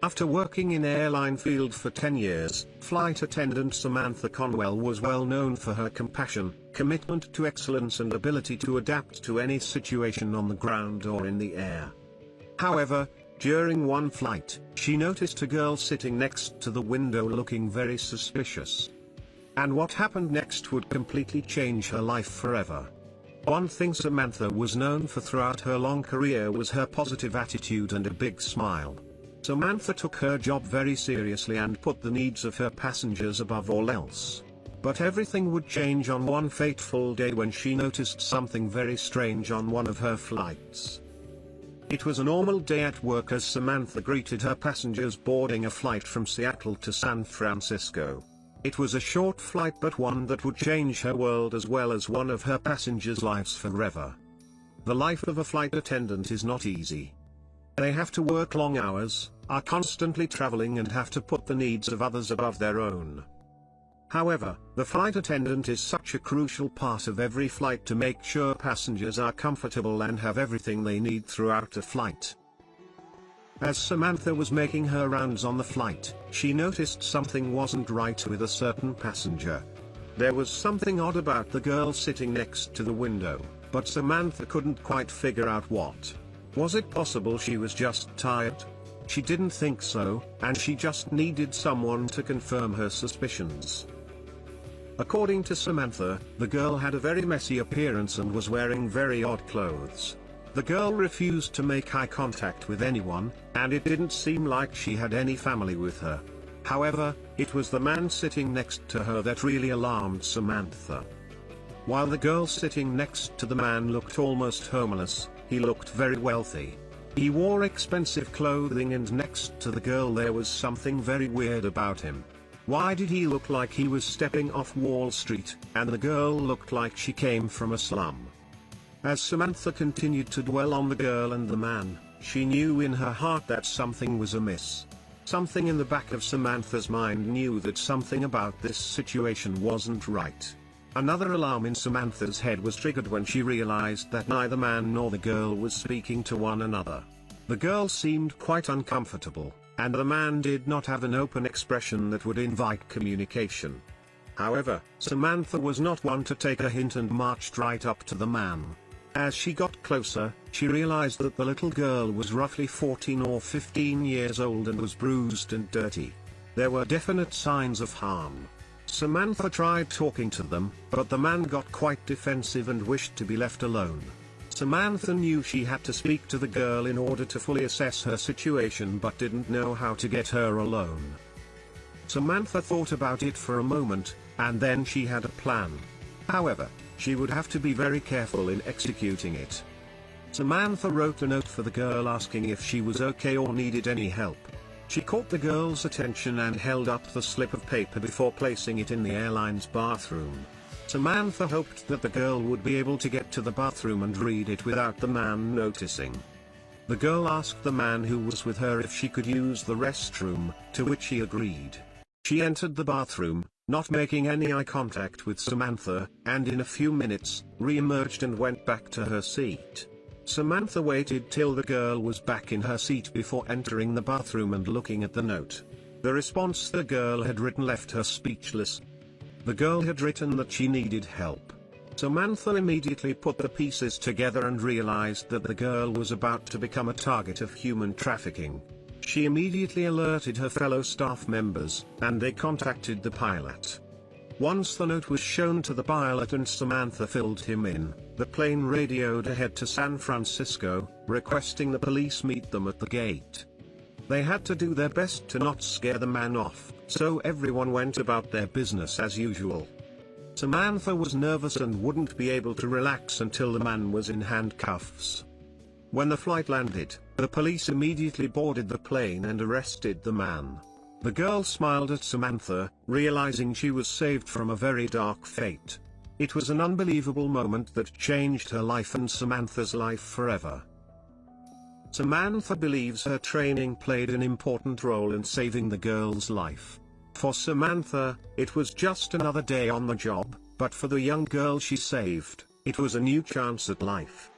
After working in airline field for 10 years, flight attendant Samantha Conwell was well known for her compassion, commitment to excellence and ability to adapt to any situation on the ground or in the air. However, during one flight, she noticed a girl sitting next to the window looking very suspicious. And what happened next would completely change her life forever. One thing Samantha was known for throughout her long career was her positive attitude and a big smile. Samantha took her job very seriously and put the needs of her passengers above all else. But everything would change on one fateful day when she noticed something very strange on one of her flights. It was a normal day at work as Samantha greeted her passengers boarding a flight from Seattle to San Francisco. It was a short flight but one that would change her world as well as one of her passengers' lives forever. The life of a flight attendant is not easy. They have to work long hours, are constantly traveling and have to put the needs of others above their own. However, the flight attendant is such a crucial part of every flight to make sure passengers are comfortable and have everything they need throughout a flight. As Samantha was making her rounds on the flight, she noticed something wasn't right with a certain passenger. There was something odd about the girl sitting next to the window, but Samantha couldn't quite figure out what. Was it possible she was just tired? She didn't think so, and she just needed someone to confirm her suspicions. According to Samantha, the girl had a very messy appearance and was wearing very odd clothes. The girl refused to make eye contact with anyone, and it didn't seem like she had any family with her. However, it was the man sitting next to her that really alarmed Samantha. While the girl sitting next to the man looked almost homeless, he looked very wealthy. He wore expensive clothing and next to the girl there was something very weird about him. Why did he look like he was stepping off Wall Street, and the girl looked like she came from a slum? As Samantha continued to dwell on the girl and the man, she knew in her heart that something was amiss. Something in the back of Samantha's mind knew that something about this situation wasn't right. Another alarm in Samantha's head was triggered when she realized that neither man nor the girl was speaking to one another. The girl seemed quite uncomfortable, and the man did not have an open expression that would invite communication. However, Samantha was not one to take a hint and marched right up to the man. As she got closer, she realized that the little girl was roughly 14 or 15 years old and was bruised and dirty. There were definite signs of harm. Samantha tried talking to them, but the man got quite defensive and wished to be left alone. Samantha knew she had to speak to the girl in order to fully assess her situation but didn't know how to get her alone. Samantha thought about it for a moment, and then she had a plan. However, she would have to be very careful in executing it. Samantha wrote a note for the girl asking if she was okay or needed any help. She caught the girl's attention and held up the slip of paper before placing it in the airline's bathroom. Samantha hoped that the girl would be able to get to the bathroom and read it without the man noticing. The girl asked the man who was with her if she could use the restroom, to which he agreed. She entered the bathroom, not making any eye contact with Samantha, and in a few minutes, re-emerged and went back to her seat. Samantha waited till the girl was back in her seat before entering the bathroom and looking at the note. The response the girl had written left her speechless. The girl had written that she needed help. Samantha immediately put the pieces together and realized that the girl was about to become a target of human trafficking. She immediately alerted her fellow staff members, and they contacted the pilot. Once the note was shown to the pilot and Samantha filled him in, the plane radioed ahead to San Francisco, requesting the police meet them at the gate. They had to do their best to not scare the man off, so everyone went about their business as usual. Samantha was nervous and wouldn't be able to relax until the man was in handcuffs. When the flight landed, the police immediately boarded the plane and arrested the man. The girl smiled at Samantha, realizing she was saved from a very dark fate. It was an unbelievable moment that changed her life and Samantha's life forever. Samantha believes her training played an important role in saving the girl's life. For Samantha, it was just another day on the job, but for the young girl she saved, it was a new chance at life.